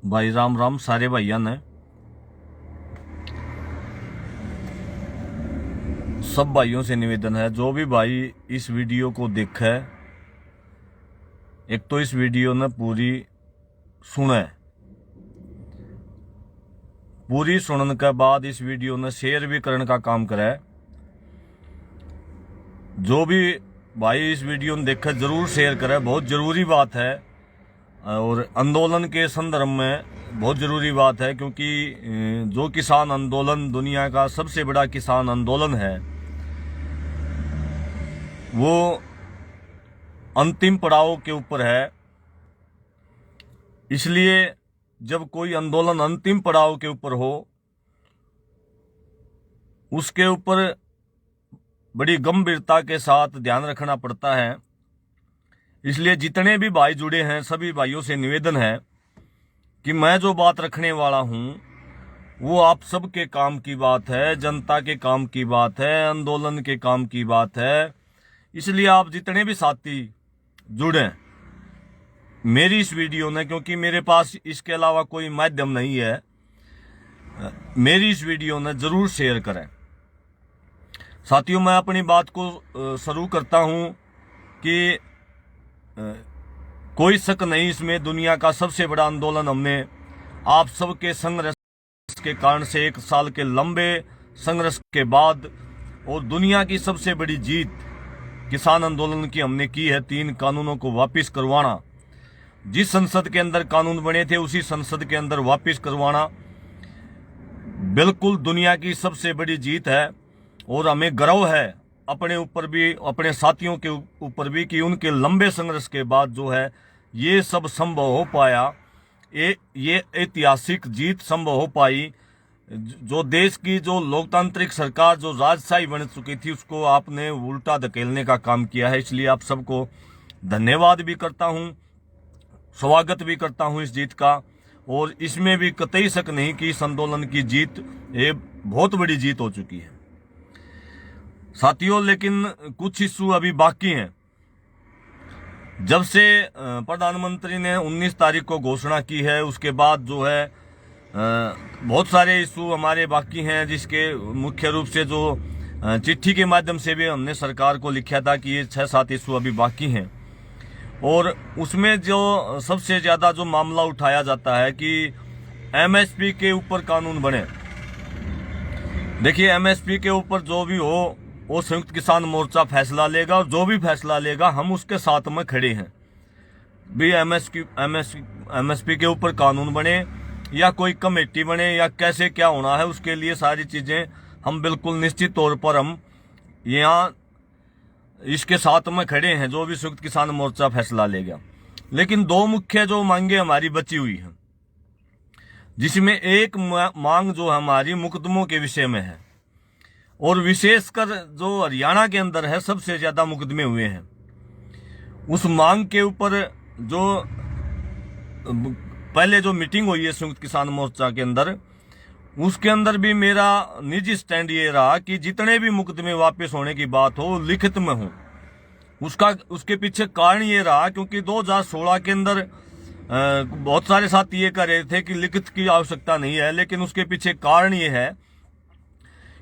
भाई राम राम सारे भाइयों ने। सब भाइयों से निवेदन है, जो भी भाई इस वीडियो को देखे, एक तो इस वीडियो ने पूरी सुने, पूरी सुनने के बाद इस वीडियो ने शेयर भी करने का काम करे। जो भी भाई इस वीडियो ने देखे जरूर शेयर करे, बहुत जरूरी बात है और आंदोलन के संदर्भ में बहुत जरूरी बात है, क्योंकि जो किसान आंदोलन दुनिया का सबसे बड़ा किसान आंदोलन है, वो अंतिम पड़ाव के ऊपर है। इसलिए जब कोई आंदोलन अंतिम पड़ाव के ऊपर हो, उसके ऊपर बड़ी गंभीरता के साथ ध्यान रखना पड़ता है। इसलिए जितने भी भाई जुड़े हैं, सभी भाइयों से निवेदन है कि मैं जो बात रखने वाला हूं वो आप सबके काम की बात है, जनता के काम की बात है, आंदोलन के काम की बात है। इसलिए आप जितने भी साथी जुड़े मेरी इस वीडियो ने, क्योंकि मेरे पास इसके अलावा कोई माध्यम नहीं है, मेरी इस वीडियो ने जरूर शेयर करें। साथियों, मैं अपनी बात को शुरू करता हूं कि कोई शक नहीं इसमें, दुनिया का सबसे बड़ा आंदोलन हमने आप सबके संघर्ष के कारण से, 1 साल के लंबे संघर्ष के बाद और दुनिया की सबसे बड़ी जीत किसान आंदोलन की हमने की है। 3 कानूनों को वापस करवाना, जिस संसद के अंदर कानून बने थे उसी संसद के अंदर वापस करवाना बिल्कुल दुनिया की सबसे बड़ी जीत है। और हमें गर्व है अपने ऊपर भी, अपने साथियों के ऊपर भी, कि उनके लंबे संघर्ष के बाद जो है ये सब संभव हो पाया। ये ऐतिहासिक जीत संभव हो पाई। जो देश की जो लोकतांत्रिक सरकार जो राजशाही बन चुकी थी, उसको आपने उल्टा धकेलने का काम किया है। इसलिए आप सबको धन्यवाद भी करता हूं, स्वागत भी करता हूं इस जीत का। और इसमें भी कतई शक नहीं कि इस आंदोलन की जीत ये बहुत बड़ी जीत हो चुकी है साथियों। लेकिन कुछ इश्यू अभी बाकी हैं। जब से प्रधानमंत्री ने 19 तारीख को घोषणा की है, उसके बाद जो है बहुत सारे इश्यू हमारे बाकी हैं, जिसके मुख्य रूप से जो चिट्ठी के माध्यम से भी हमने सरकार को लिखा था कि ये 6-7 इश्यू अभी बाकी हैं। और उसमें जो सबसे ज्यादा जो मामला उठाया जाता है कि एमएसपी के ऊपर कानून बने। देखिए, एमएसपी के ऊपर जो भी हो वो संयुक्त किसान मोर्चा फैसला लेगा, और जो भी फैसला लेगा हम उसके साथ में खड़े हैं। भी एमएसपी के ऊपर कानून बने या कोई कमेटी बने या कैसे क्या होना है, उसके लिए सारी चीजें हम बिल्कुल निश्चित तौर पर हम यहाँ इसके साथ में खड़े हैं, जो भी संयुक्त किसान मोर्चा फैसला लेगा। लेकिन 2 मुख्य जो मांगे हमारी बची हुई हैं, जिसमें एक मांग जो हमारी मुकदमों के विषय में है, और विशेषकर जो हरियाणा के अंदर है सबसे ज्यादा मुकदमे हुए हैं, उस मांग के ऊपर जो पहले जो मीटिंग हुई है संयुक्त किसान मोर्चा के अंदर, उसके अंदर भी मेरा निजी स्टैंड ये रहा कि जितने भी मुकदमे वापस होने की बात हो लिखित में हो। उसके पीछे कारण ये रहा क्योंकि 2016 के अंदर बहुत सारे साथी ये कह रहे थे कि लिखित की आवश्यकता नहीं है, लेकिन उसके पीछे कारण ये है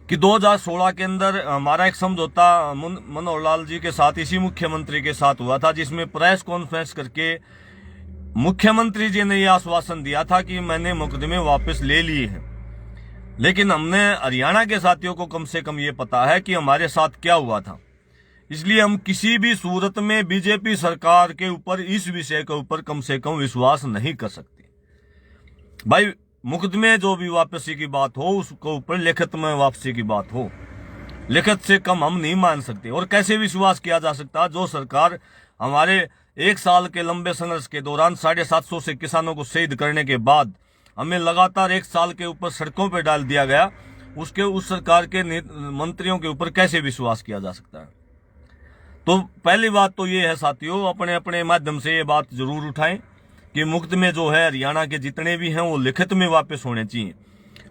कि 2016 के अंदर हमारा एक समझौता मनोहर लाल जी के साथ, इसी मुख्यमंत्री के साथ हुआ था, जिसमें प्रेस कॉन्फ्रेंस करके मुख्यमंत्री जी ने यह आश्वासन दिया था कि मैंने मुकदमे वापस ले लिए हैं। लेकिन हमने हरियाणा के साथियों को कम से कम ये पता है कि हमारे साथ क्या हुआ था। इसलिए हम किसी भी सूरत में बीजेपी सरकार के ऊपर इस विषय के ऊपर कम से कम विश्वास नहीं कर सकते। भाई, मुकदमे जो भी वापसी की बात हो, उसको ऊपर लिखित में वापसी की बात हो, लिखित से कम हम नहीं मान सकते। और कैसे विश्वास किया जा सकता जो सरकार हमारे 1 साल के लंबे संघर्ष के दौरान 750 से किसानों को शहीद करने के बाद हमें लगातार 1 साल के ऊपर सड़कों पर डाल दिया गया, उस सरकार के मंत्रियों के ऊपर कैसे विश्वास किया जा सकता है। तो पहली बात तो ये है साथियों, अपने अपने माध्यम से ये बात जरूर उठाएं कि मुकदमे जो है हरियाणा के जितने भी हैं वो लिखित में वापस होने चाहिए,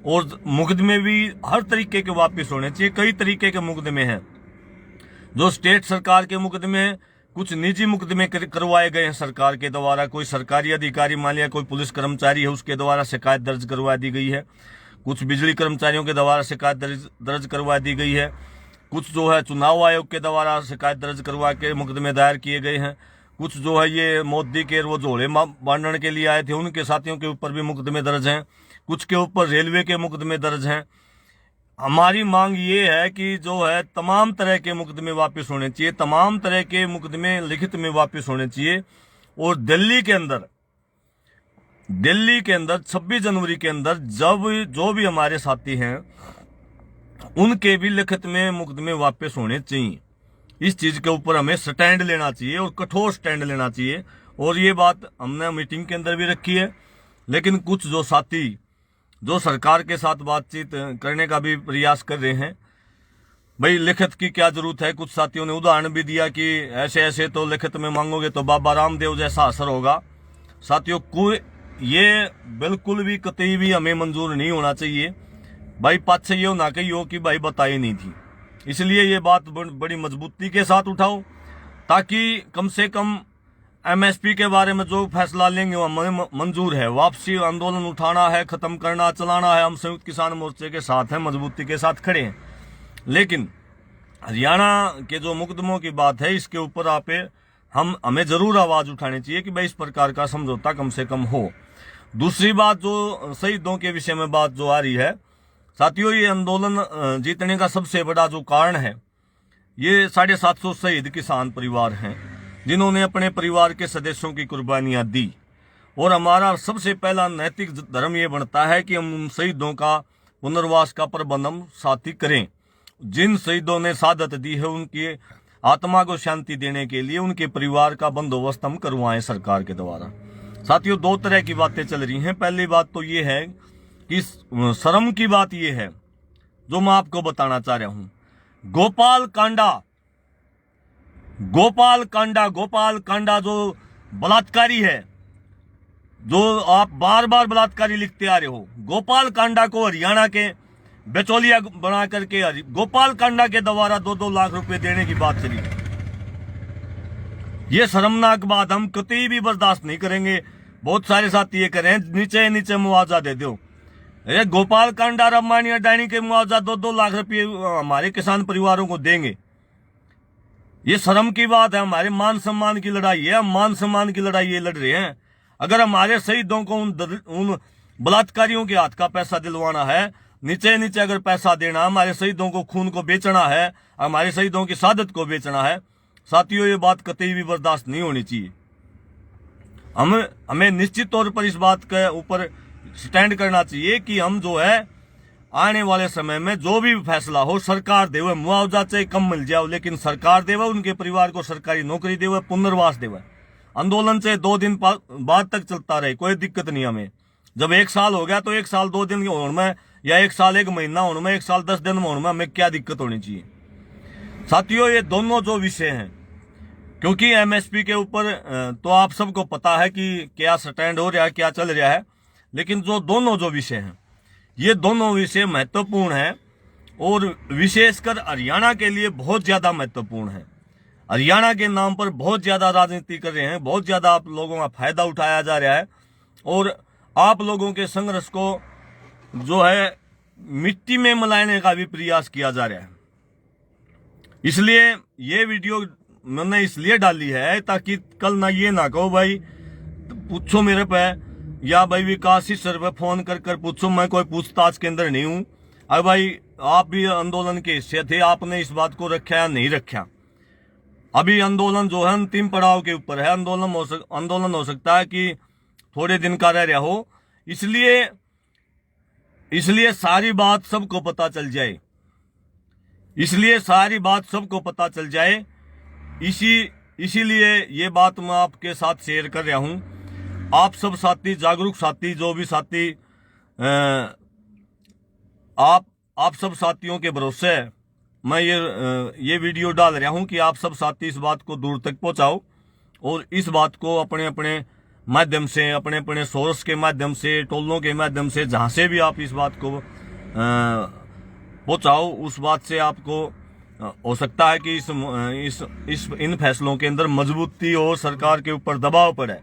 और मुकदमे भी हर तरीके के वापस होने चाहिए। कई तरीके के मुकदमे हैं, जो स्टेट सरकार के मुकदमे हैं, कुछ निजी मुकदमे करवाए गए हैं सरकार के द्वारा। कोई सरकारी अधिकारी, मान लिया कोई पुलिस कर्मचारी है, उसके द्वारा शिकायत दर्ज करवा दी गई है। कुछ बिजली कर्मचारियों के द्वारा शिकायत दर्ज करवा दी गई है। कुछ जो है चुनाव आयोग के द्वारा शिकायत दर्ज करवा के मुकदमे दायर किए गए हैं। कुछ जो है ये मोदी के वो झोले बांटने के लिए आए थे, उनके साथियों के ऊपर भी मुकदमे दर्ज हैं। कुछ के ऊपर रेलवे के मुकदमे दर्ज हैं। हमारी मांग ये है कि जो है तमाम तरह के मुकदमे वापस होने चाहिए, तमाम तरह के मुकदमे लिखित में वापस होने चाहिए। और दिल्ली के अंदर 26 जनवरी के अंदर जब जो भी हमारे साथी हैं उनके भी लिखित में मुकदमे वापस होने चाहिए। इस चीज के ऊपर हमें स्टैंड लेना चाहिए और कठोर स्टैंड लेना चाहिए। और ये बात हमने मीटिंग के अंदर भी रखी है। लेकिन कुछ जो साथी जो सरकार के साथ बातचीत करने का भी प्रयास कर रहे हैं, भाई लिखित की क्या जरूरत है। कुछ साथियों ने उदाहरण भी दिया कि ऐसे ऐसे तो लिखित में मांगोगे तो बाबा रामदेव जैसा असर होगा। साथियों कोई ये बिल्कुल भी कतई भी हमें मंजूर नहीं होना चाहिए। भाई पाछे ये ना कही हो कि भाई बताई नहीं थी। इसलिए ये बात बड़ी मजबूती के साथ उठाओ, ताकि कम से कम एमएसपी के बारे में जो फैसला लेंगे वो हमें मंजूर है। वापसी आंदोलन उठाना है, खत्म करना, चलाना है। हम संयुक्त किसान मोर्चे के साथ हैं, मजबूती के साथ खड़े हैं। लेकिन हरियाणा के जो मुकदमों की बात है, इसके ऊपर हमें जरूर आवाज उठानी चाहिए कि भाई इस प्रकार का समझौता कम से कम हो। दूसरी बात, जो शहीदों के विषय में बात जो आ रही है, साथियों ये आंदोलन जीतने का सबसे बड़ा जो कारण है, ये 750 शहीद किसान परिवार हैं जिन्होंने अपने परिवार के सदस्यों की कुर्बानियां दी। और हमारा सबसे पहला नैतिक धर्म ये बनता है कि हम उन शहीदों का पुनर्वास का प्रबंध हम साथी करें। जिन शहीदों ने शहादत दी है उनकी आत्मा को शांति देने के लिए उनके परिवार का बंदोबस्त हम करवाएं सरकार के द्वारा। साथियों दो तरह की बातें चल रही हैं। पहली बात तो ये है कि शर्म की बात ये है जो मैं आपको बताना चाह रहा हूं। गोपाल कांडा जो बलात्कारी है, जो आप बार बार बलात्कारी लिखते आ रहे हो, गोपाल कांडा को हरियाणा के बेचौलिया बना करके गोपाल कांडा के द्वारा 2-2 लाख रुपए देने की बात चली। ये शर्मनाक बात हम कतई भी बर्दाश्त नहीं करेंगे। बहुत सारे साथी ये करें नीचे मुआवजा दे दो। अरे गोपाल कांडा, रामायणी अडानी के मुआवजा 2-2 लाख रुपये हमारे किसान परिवारों को देंगे। ये शर्म की बात है। हमारे मान सम्मान की लड़ाई है, हम मान सम्मान की लड़ाई ये लड़ रहे हैं। अगर हमारे शहीदों को उन बलात्कारियों के हाथ का पैसा दिलवाना है, नीचे अगर पैसा देना, हमारे शहीदों को खून को बेचना है, हमारे शहीदों की शहादत को बेचना है, साथियों ये बात कतई भी बर्दाश्त नहीं होनी चाहिए। हमें निश्चित तौर पर इस बात के ऊपर स्टैंड करना चाहिए कि हम जो है आने वाले समय में जो भी फैसला हो, सरकार देवे, मुआवजा चाहे कम मिल जाओ लेकिन सरकार देवे, उनके परिवार को सरकारी नौकरी देवे, पुनर्वास देवे। आंदोलन से 2 दिन बाद तक चलता रहे, कोई दिक्कत नहीं हमें। जब 1 साल हो गया तो 1 साल 2 दिन होने में, या 1 साल 1 महीना होने में, 1 साल 10 दिन होने में हमें क्या दिक्कत होनी चाहिए। साथियों ये दोनों जो विषय हैं, क्योंकि एमएसपी के ऊपर तो आप सबको पता है कि क्या स्टैंड हो रहा है, क्या चल रहा है। लेकिन दोनों विषय हैं, ये दोनों विषय महत्वपूर्ण हैं और विशेषकर हरियाणा के लिए बहुत ज्यादा महत्वपूर्ण है। हरियाणा के नाम पर बहुत ज्यादा राजनीति कर रहे हैं, बहुत ज्यादा आप लोगों का फायदा उठाया जा रहा है और आप लोगों के संघर्ष को जो है मिट्टी में मिलाने का भी प्रयास किया जा रहा है। इसलिए ये वीडियो मैंने इसलिए डाली है ताकि कल ना ये ना कहो भाई पूछो मेरे पे, या भाई विकास सर पे फोन कर पूछो। मैं कोई पूछताछ के अंदर नहीं हूं। अब भाई आप भी आंदोलन के हिस्से थे, आपने इस बात को रखा या नहीं रखा। अभी आंदोलन जो है अंतिम पड़ाव के ऊपर है। आंदोलन हो सकता है कि थोड़े दिन का रह रहा हो, इसलिए सारी बात सबको पता चल जाए, इसीलिए ये बात मैं आपके साथ शेयर कर रहा हूं। आप सब साथी, जागरूक साथी, जो भी साथी आप सब साथियों के भरोसे मैं ये वीडियो डाल रहा हूं कि आप सब साथी इस बात को दूर तक पहुंचाओ और इस बात को अपने अपने माध्यम से, अपने अपने सोर्स के माध्यम से, टोलों के माध्यम से, जहां से भी आप इस बात को पहुंचाओ, उस बात से आपको हो सकता है कि इन फैसलों के अंदर मजबूती और सरकार के ऊपर दबाव पड़े,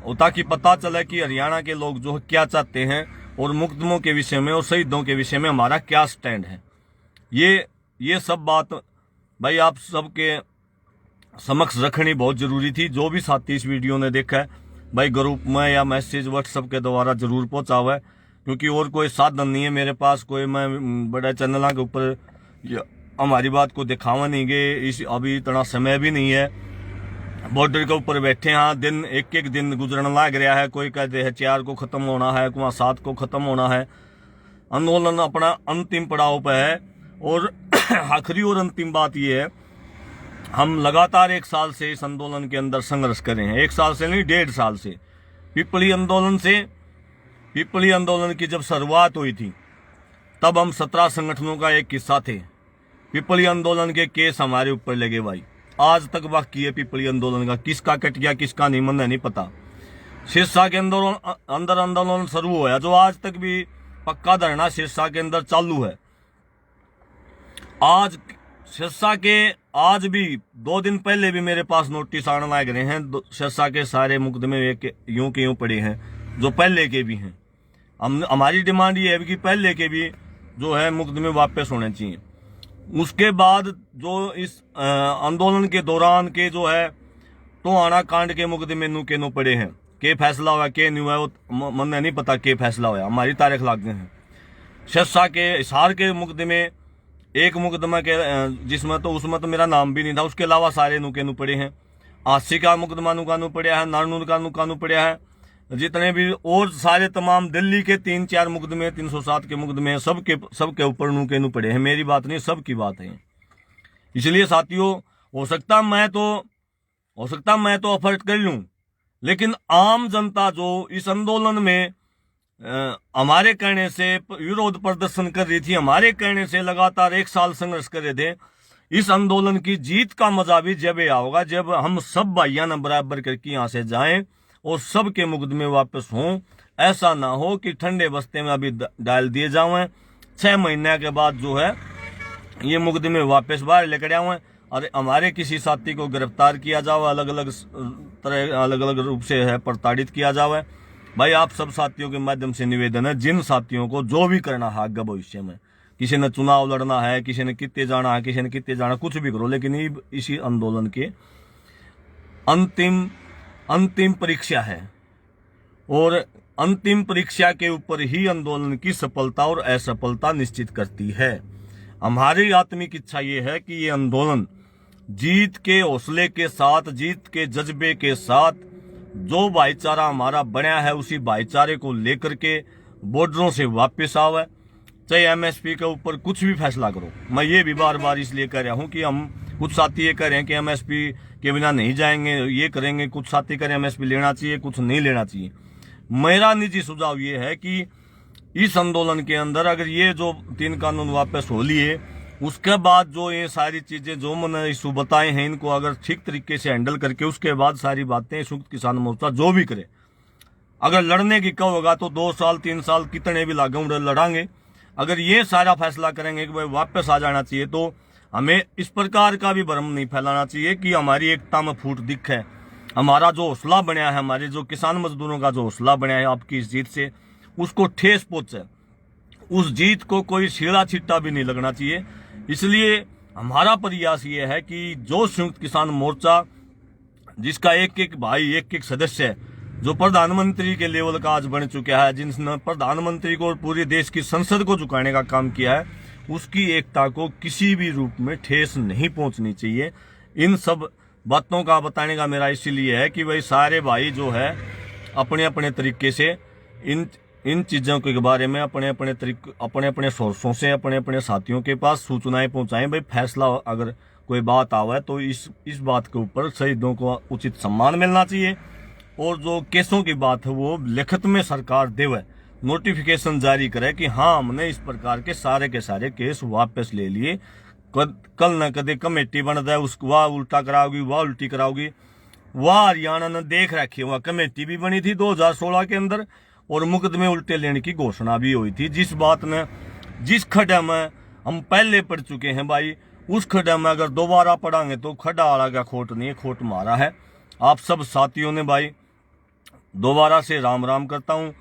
और ताकि पता चले कि हरियाणा के लोग जो क्या चाहते हैं और मुकदमों के विषय में और शहीदों के विषय में हमारा क्या स्टैंड है। ये सब बात भाई आप सबके समक्ष रखनी बहुत जरूरी थी। जो भी साथी इस वीडियो ने देखा है भाई ग्रुप में या मैसेज व्हाट्सएप के द्वारा जरूर पहुंचावा है, क्योंकि और कोई साधन नहीं है मेरे पास, कोई मैं बड़े चैनलों के ऊपर हमारी बात को दिखावा नहीं गए, इस अभी इतना समय भी नहीं है। बॉर्डर के ऊपर बैठे हैं, दिन एक एक दिन गुजरने लग रहा है, कोई कहते हैं 4 को खत्म होना है, कोई 7 को खत्म होना है। आंदोलन अपना अंतिम पड़ाव पे है। और आखिरी और अंतिम बात यह है, हम लगातार 1 साल से इस आंदोलन के अंदर संघर्ष कर रहे हैं। 1 साल से नहीं, 1.5 साल से। पिपली आंदोलन की जब शुरुआत हुई थी तब हम 17 संगठनों का एक हिस्सा थे। पिपली आंदोलन के केस हमारे ऊपर लगे भाई, आज तक बाकी है पिपली आंदोलन का, किसका कट गया किसका नहीं मन नहीं पता। सिरसा के अंदर आंदोलन शुरू हुआ जो आज तक भी पक्का धरना सिरसा के अंदर चालू है। आज सिरसा के आज भी 2 दिन पहले भी मेरे पास नोटिस आने लग रहे हैं। सिरसा के सारे मुकदमे यूं के यूं पड़े हैं, जो पहले के भी हैं। हमारी डिमांड ये है कि पहले के भी जो है मुकदमे वापस होने चाहिए। उसके बाद जो इस आंदोलन के दौरान के जो है टोहाना कांड के मुकदमे नू के नो पड़े हैं, के फैसला हुआ के नहीं हुआ मन नहीं पता के फैसला हुआ, हमारी तारीख लाग गए हैं। सिरसा के हिसार के मुकदमे, एक मुकदमा के जिसमें तो उसमें तो मेरा नाम भी नहीं था, उसके अलावा सारे नुके नु पड़े हैं। आसी का मुकदमा नुकानू पड़े है, नारनूर का नुकानू पड़े है, जितने भी और सारे तमाम दिल्ली के 3-4 मुकदमे 307 के मुकदमे सबके ऊपर नुके नु पड़े हैं। मेरी बात नहीं, सबकी बात है। इसलिए साथियों हो सकता मैं तो एफर्ट कर लूं, लेकिन आम जनता जो इस आंदोलन में हमारे कहने से विरोध प्रदर्शन कर रही थी, हमारे कहने से लगातार 1 साल संघर्ष कर रहे थे, इस आंदोलन की जीत का मजा भी जब होगा जब हम सब भाइयों ने बराबर करके यहाँ से जाएं और सबके मुकदमे वापस हों। ऐसा ना हो कि ठंडे बस्ते में अभी डाल दिए जाएं, 6 महीने के बाद जो है ये मुकदमे वापस बाहर लेकर आए और हमारे किसी साथी को गिरफ्तार किया जाए, अलग अलग रूप से है प्रताड़ित किया जाए। भाई आप सब साथियों के माध्यम से निवेदन है, जिन साथियों को जो भी करना है आगे भविष्य में, किसी ने चुनाव लड़ना है, किसी ने कितने जाना है, किसी ने कितने जाना, कुछ भी करो, लेकिन ये इसी आंदोलन के अंतिम परीक्षा है और अंतिम परीक्षा के ऊपर ही आंदोलन की सफलता और असफलता निश्चित करती है। हमारी आत्मिक इच्छा ये है कि ये आंदोलन जीत के हौसले के साथ, जीत के जज्बे के साथ, जो भाईचारा हमारा बना है उसी भाईचारे को लेकर के बॉर्डरों से वापस आवे। चाहे एमएसपी के ऊपर कुछ भी फैसला करो, मैं ये भी बार बार इसलिए कह रहा हूं कि हम कुछ साथी ये कह रहे हैं कि एमएसपी के बिना नहीं जाएंगे, ये करेंगे, कुछ साथी कह रहे हैं एमएसपी लेना चाहिए, कुछ नहीं लेना चाहिए। मेरा निजी सुझाव ये है कि इस आंदोलन के अंदर अगर ये जो 3 कानून वापस हो लिए, उसके बाद जो ये सारी चीजें जो मैंने इशू बताए हैं, इनको अगर ठीक तरीके से हैंडल करके उसके बाद सारी बातें संयुक्त किसान मोर्चा जो भी करे, अगर लड़ने की कहोगा तो 2 साल 3 साल कितने भी लागे उड़े लड़ांगे। अगर ये सारा फैसला करेंगे कि भाई वापस आ जाना चाहिए, तो हमें इस प्रकार का भी भ्रम नहीं फैलाना चाहिए कि हमारी एकता में फूट दिखे। हमारा जो हौसला बना है, हमारे जो किसान मजदूरों का जो हौसला बना है आपकी इस जीत से, उसको ठेस पहुंचे, उस जीत को कोई छीड़ा छिट्टा भी नहीं लगना चाहिए। इसलिए हमारा प्रयास ये है कि जो संयुक्त किसान मोर्चा, जिसका एक एक भाई, एक एक सदस्य है, जो प्रधानमंत्री के लेवल का आज बन चुका है, जिसने प्रधानमंत्री को और पूरे देश की संसद को झुकाने का काम किया है, उसकी एकता को किसी भी रूप में ठेस नहीं पहुंचनी चाहिए। इन सब बातों का बताने का मेरा इसीलिए है कि भाई सारे भाई जो है अपने अपने तरीके से इन चीजों के बारे में अपने अपने सोर्सों से अपने अपने साथियों के पास सूचनाएं पहुंचाएं। भाई फैसला अगर कोई बात आवे तो इस बात के ऊपर शहीदों को उचित सम्मान मिलना चाहिए, और जो केसों की बात है वो लिखित में सरकार देवे, नोटिफिकेशन जारी करे कि हाँ हमने इस प्रकार के सारे केस वापस ले लिए। कल न कदे कमेटी बन जाए, उसको वह उल्टा कराओगी, वह उल्टी कराओगी। वह हरियाणा ने देख रखी, वह कमेटी भी बनी थी 2016 के अंदर और मुकदमे उल्टे लेने की घोषणा भी हुई थी। जिस खड्डे में हम पहले पड़ चुके हैं भाई, उस खड्डे में अगर दोबारा पड़ांगे तो खड्डा वाला का खोट नहीं है, खोट मारा है। आप सब साथियों ने भाई दोबारा से राम राम करता हूँ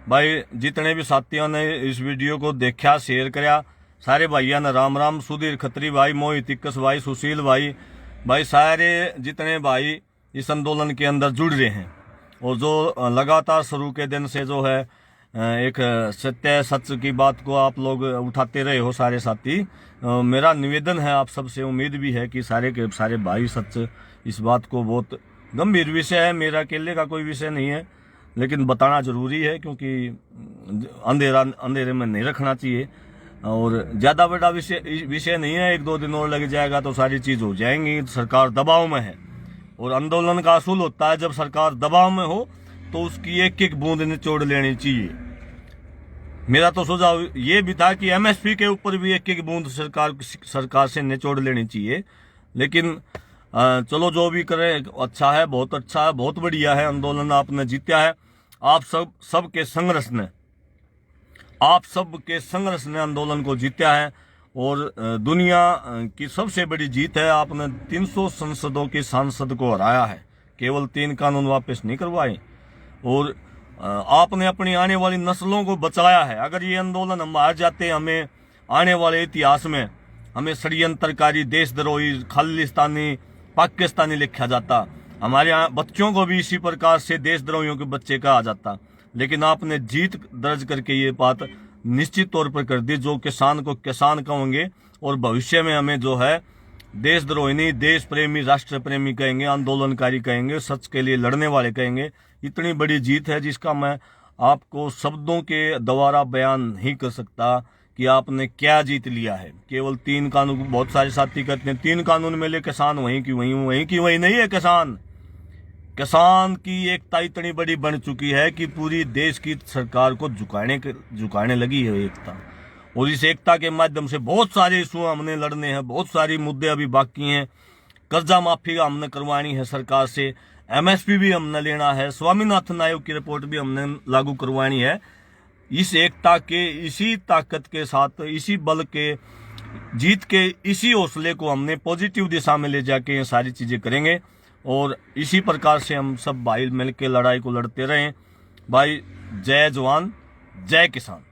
भाई। जितने भी साथियों ने इस वीडियो को देखा, शेयर कराया, सारे भाइयों ने राम राम। सुधीर खत्री भाई, मोहित इक्कस भाई, सुशील भाई, सारे जितने भाई इस आंदोलन के अंदर जुड़ रहे हैं और जो लगातार शुरू के दिन से जो है एक सत्य सच की बात को आप लोग उठाते रहे हो सारे साथी। मेरा निवेदन है आप सबसे, उम्मीद भी है कि सारे के सारे भाई सच इस बात को, बहुत गंभीर विषय है, मेरा अकेले का कोई विषय नहीं है, लेकिन बताना जरूरी है क्योंकि अंधेरे में नहीं रखना चाहिए। और ज्यादा बड़ा विषय नहीं है, 1-2 दिन और लग जाएगा तो सारी चीज हो जाएंगी। सरकार दबाव में है और आंदोलन का असूल होता है जब सरकार दबाव में हो तो उसकी एक एक बूंद निचोड़ लेनी चाहिए। मेरा तो सुझाव ये भी था कि एमएसपी के ऊपर भी एक एक बूंद सरकार से निचोड़ लेनी चाहिए। लेकिन चलो जो भी करें अच्छा है, बहुत अच्छा है, बहुत बढ़िया है। आंदोलन आपने जीता है, आप सबके संघर्ष ने आंदोलन को जीता है और दुनिया की सबसे बड़ी जीत है। आपने 300 संसदों के सांसद को हराया है, केवल 3 कानून वापस नहीं करवाए और आपने अपनी आने वाली नस्लों को बचाया है। अगर ये आंदोलन हम हार जाते, हमें आने वाले इतिहास में हमें षड्यंत्रकारी, देशद्रोही, खालिस्तानी, पाकिस्तानी लिखा जाता, हमारे बच्चों को भी इसी प्रकार से देशद्रोहियों के बच्चे कहा जाता। लेकिन आपने जीत दर्ज करके ये बात निश्चित तौर पर कर दी, जो किसान को किसान कहेंगे और भविष्य में हमें जो है देशद्रोही नहीं, देश प्रेमी, राष्ट्र प्रेमी कहेंगे, आंदोलनकारी कहेंगे, सच के लिए लड़ने वाले कहेंगे। इतनी बड़ी जीत है जिसका मैं आपको शब्दों के द्वारा बयान नहीं कर सकता कि आपने क्या जीत लिया है। केवल 3 कानून, बहुत सारे साथी कहते हैं 3 कानून मिले, किसान वहीं की वहीं नहीं है। किसान की एकता इतनी बड़ी बन चुकी है कि पूरी देश की सरकार को झुकाने लगी है एकता। और इस एकता के माध्यम से बहुत सारे इशू हमने लड़ने हैं, बहुत सारे मुद्दे अभी बाकी हैं। कर्जा माफी का हमने करवानी है सरकार से, एमएसपी भी हमने लेना है, स्वामीनाथन आयोग की रिपोर्ट भी हमने लागू करवानी है। इस एकता के, इसी ताकत के साथ, इसी बल के, जीत के इसी हौसले को हमने पॉजिटिव दिशा में ले जाके ये सारी चीजें करेंगे और इसी प्रकार से हम सब भाई मिलकर लड़ाई को लड़ते रहें। भाई जय जवान, जय किसान।